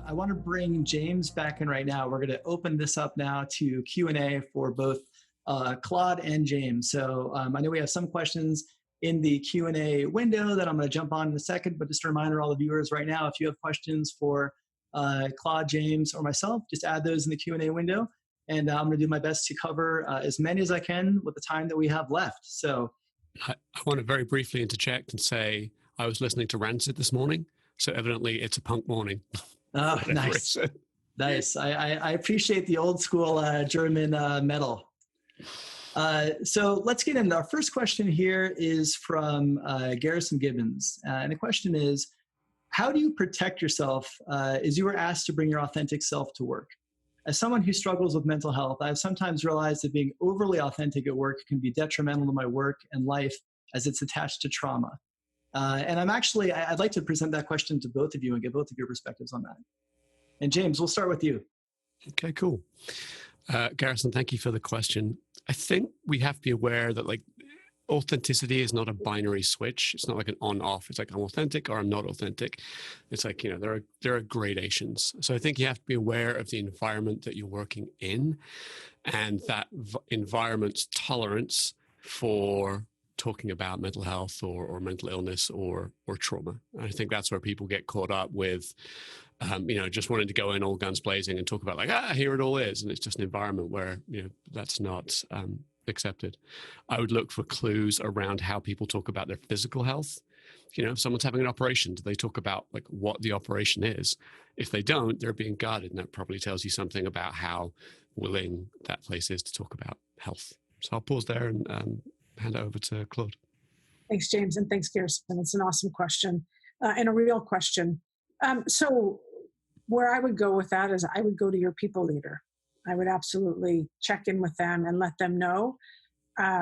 I want to bring James back in right now. We're going to open this up now to Q&A for both Claude and James. So I know we have some questions in the Q&A window that I'm going to jump on in a second, but just a reminder to all the viewers right now, if you have questions for Claude, James, or myself, just add those in the Q&A window. And I'm going to do my best to cover as many as I can with the time that we have left. So I want to very briefly interject and say I was listening to Rancid this morning, so evidently it's a punk morning. Oh, nice. Nice. I appreciate the old school German metal. So let's get into our first question here is from Garrison Gibbons. And the question is, how do you protect yourself as you were asked to bring your authentic self to work? As someone who struggles with mental health, I've sometimes realized that being overly authentic at work can be detrimental to my work and life as it's attached to trauma. And I'd like to present that question to both of you and get both of your perspectives on that. And James, we'll start with you. Okay, cool. Garrison, thank you for the question. I think we have to be aware that authenticity is not a binary switch. It's not like an on-off. It's like I'm authentic or I'm not authentic. It's like, there are gradations. So I think you have to be aware of the environment that you're working in and that environment's tolerance for talking about mental health or mental illness or trauma. And I think that's where people get caught up with, just wanting to go in all guns blazing and talk about here it all is. And it's just an environment where, that's not accepted. I would look for clues around how people talk about their physical health. If someone's having an operation, do they talk about what the operation is? If they don't, they're being guarded, and that probably tells you something about how willing that place is to talk about health. So I'll pause there and hand it over to Claude. Thanks, James, and thanks, Garrison. It's an awesome question and a real question. So where I would go with that is I would go to your people leader. I would absolutely check in with them and let them know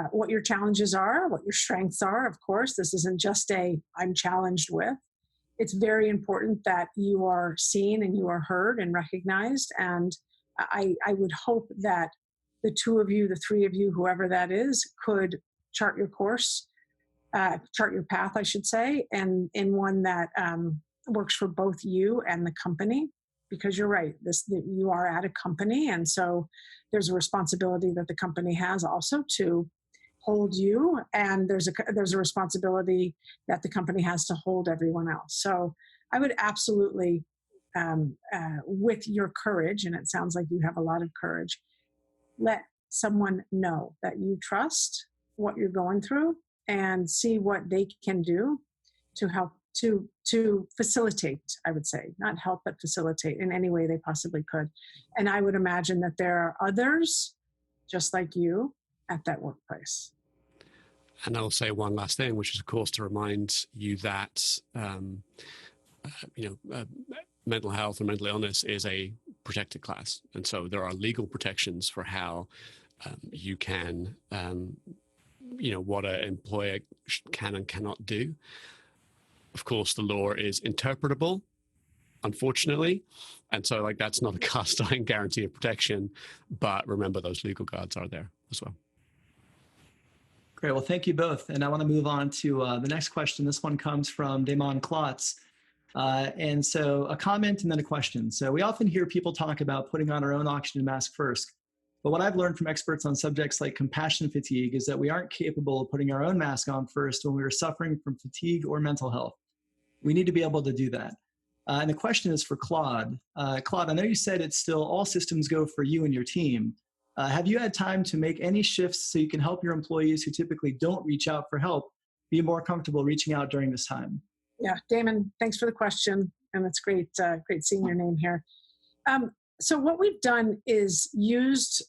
what your challenges are, what your strengths are. Of course, this isn't just I'm challenged with. It's very important that you are seen and you are heard and recognized. And I would hope that the two of you, the three of you, whoever that is, could chart your course, chart your path, I should say, and in one that works for both you and the company. Because you're right, you are at a company, and so there's a responsibility that the company has also to hold you, and there's a responsibility that the company has to hold everyone else. So I would absolutely, with your courage, and it sounds like you have a lot of courage, let someone know that you trust what you're going through and see what they can do to help to facilitate, I would say, not help, but facilitate in any way they possibly could. And I would imagine that there are others just like you at that workplace. And I'll say one last thing, which is, of course, to remind you that, mental health or mental illness is a protected class. And so there are legal protections for how you can, what an employer can and cannot do. Of course, the law is interpretable, unfortunately. And so that's not a cast iron guarantee of protection, but remember those legal guards are there as well. Great. Well, thank you both. And I want to move on to the next question. This one comes from Damon Klotz. And so a comment and then a question. So we often hear people talk about putting on our own oxygen mask first. But what I've learned from experts on subjects like compassion fatigue is that we aren't capable of putting our own mask on first when we are suffering from fatigue or mental health. We need to be able to do that. And the question is for Claude. Claude, I know you said it's still all systems go for you and your team. Have you had time to make any shifts so you can help your employees who typically don't reach out for help be more comfortable reaching out during this time? Yeah, Damon, thanks for the question. And it's great seeing your name here. So what we've done is used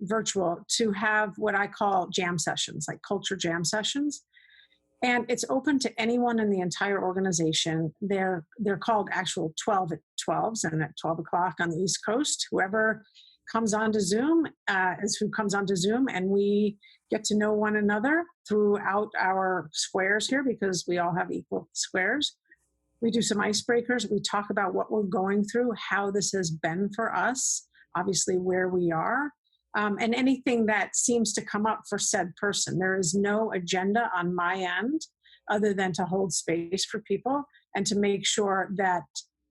virtual to have what I call jam sessions, like culture jam sessions. And it's open to anyone in the entire organization. They're called actual 12 at 12s and at 12 o'clock on the East Coast. Whoever comes onto Zoom is who comes onto Zoom, and we get to know one another throughout our squares here because we all have equal squares. We do some icebreakers. We talk about what we're going through, how this has been for us, obviously where we are, and anything that seems to come up for said person. There is no agenda on my end other than to hold space for people and to make sure that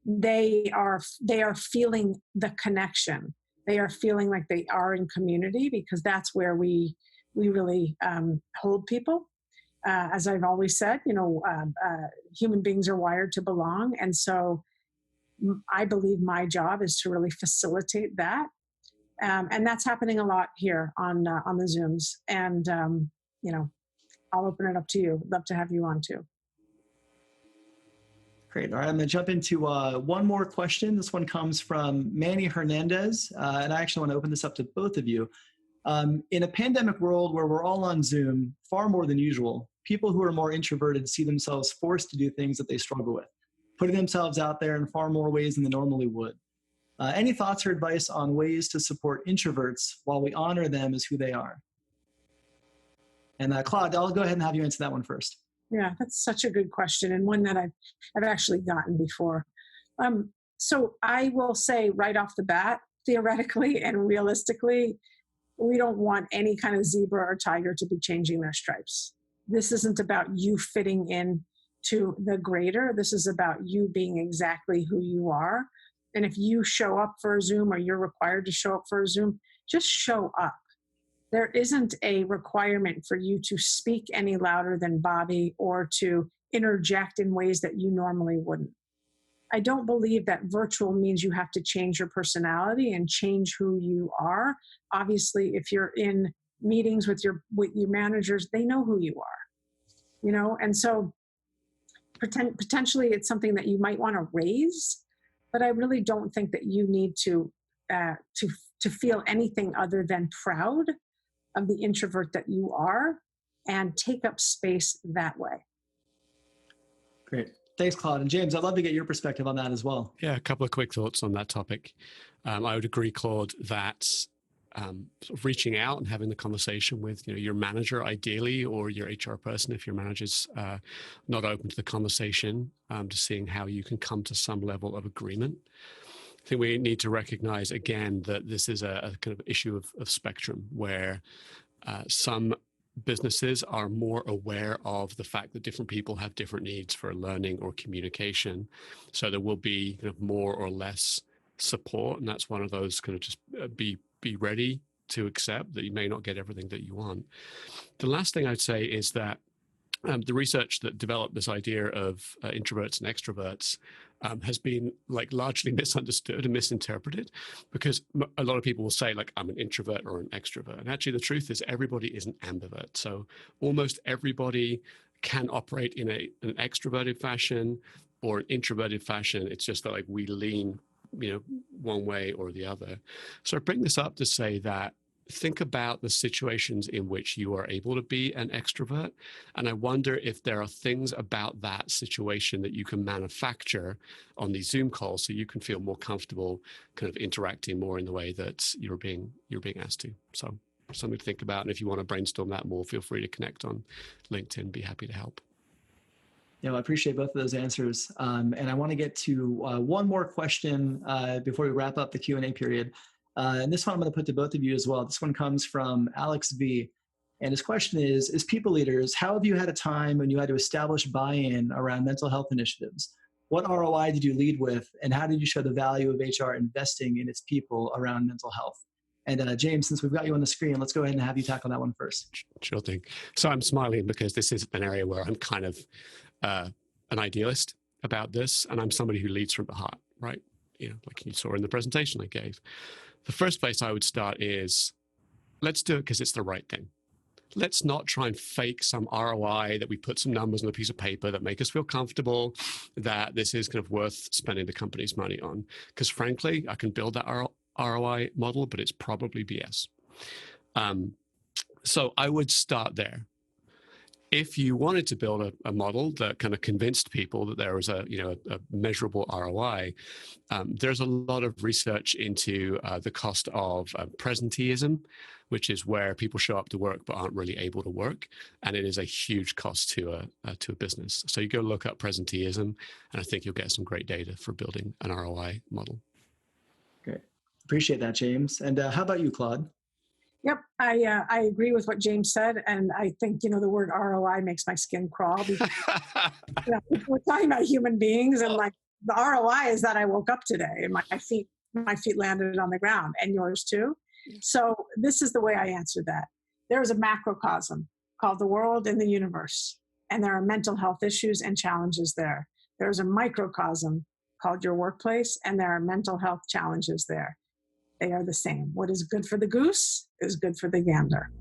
they are feeling the connection. They are feeling like they are in community, because that's where we really hold people. As I've always said, human beings are wired to belong, and so I believe my job is to really facilitate that, and that's happening a lot here on the Zooms. And I'll open it up to you. Love to have you on too. Great. All right, I'm going to jump into one more question. This one comes from Manny Hernandez, and I actually want to open this up to both of you. In a pandemic world where we're all on Zoom far more than usual, people who are more introverted see themselves forced to do things that they struggle with, putting themselves out there in far more ways than they normally would. Any thoughts or advice on ways to support introverts while we honor them as who they are? And Claude, I'll go ahead and have you answer that one first. Yeah, that's such a good question, and one that I've actually gotten before. So I will say right off the bat, theoretically and realistically, we don't want any kind of zebra or tiger to be changing their stripes. This isn't about you fitting in to the greater. This is about you being exactly who you are. And if you show up for a Zoom, or you're required to show up for a Zoom, just show up. There isn't a requirement for you to speak any louder than Bobby or to interject in ways that you normally wouldn't. I don't believe that virtual means you have to change your personality and change who you are. Obviously, if you're in meetings with your managers, they know who you are, and so potentially it's something that you might want to raise, but I really don't think that you need to feel anything other than proud of the introvert that you are, and take up space that way. Great. Thanks, Claude. And James, I'd love to get your perspective on that as well. Yeah, a couple of quick thoughts on that topic. I would agree, Claude, that sort of reaching out and having the conversation with your manager, ideally, or your HR person, if your manager's not open to the conversation, to seeing how you can come to some level of agreement. I think we need to recognize, again, that this is a kind of issue of spectrum, where some businesses are more aware of the fact that different people have different needs for learning or communication. So there will be kind of more or less support. And that's one of those kind of just be ready to accept that you may not get everything that you want. The last thing I'd say is that the research that developed this idea of introverts and extroverts has been largely misunderstood and misinterpreted, because a lot of people will say I'm an introvert or an extrovert. And actually the truth is everybody is an ambivert. So almost everybody can operate in an extroverted fashion or an introverted fashion. It's just that we lean, one way or the other. So I bring this up to say that think about the situations in which you are able to be an extrovert. And I wonder if there are things about that situation that you can manufacture on these Zoom calls so you can feel more comfortable kind of interacting more in the way that you're being asked to. So something to think about. And if you want to brainstorm that more, feel free to connect on LinkedIn. Be happy to help. Yeah, I appreciate both of those answers. And I want to get to one more question before we wrap up the Q&A period. And this one I'm going to put to both of you as well. This one comes from Alex V. And his question is, as people leaders, how have you had a time when you had to establish buy-in around mental health initiatives? What ROI did you lead with? And how did you show the value of HR investing in its people around mental health? And James, since we've got you on the screen, let's go ahead and have you tackle that one first. Sure thing. So I'm smiling because this is an area where I'm kind of an idealist about this. And I'm somebody who leads from the heart, right? Like you saw in the presentation I gave. The first place I would start is, let's do it because it's the right thing. Let's not try and fake some ROI that we put some numbers on a piece of paper that make us feel comfortable that this is kind of worth spending the company's money on. Because frankly, I can build that ROI model, but it's probably BS. So I would start there. If you wanted to build a model that kind of convinced people that there was a measurable ROI, there's a lot of research into the cost of presenteeism, which is where people show up to work but aren't really able to work, and it is a huge cost to a business. So you go look up presenteeism, and I think you'll get some great data for building an ROI model. Great, appreciate that, James. And how about you, Claude? Yep, I agree with what James said, and I think the word ROI makes my skin crawl because we're talking about human beings, and the ROI is that I woke up today and my feet landed on the ground, and yours too. So this is the way I answer that. There is a macrocosm called the world and the universe, and there are mental health issues and challenges there. There's a microcosm called your workplace, and there are mental health challenges there. They are the same. What is good for the goose is good for the gander.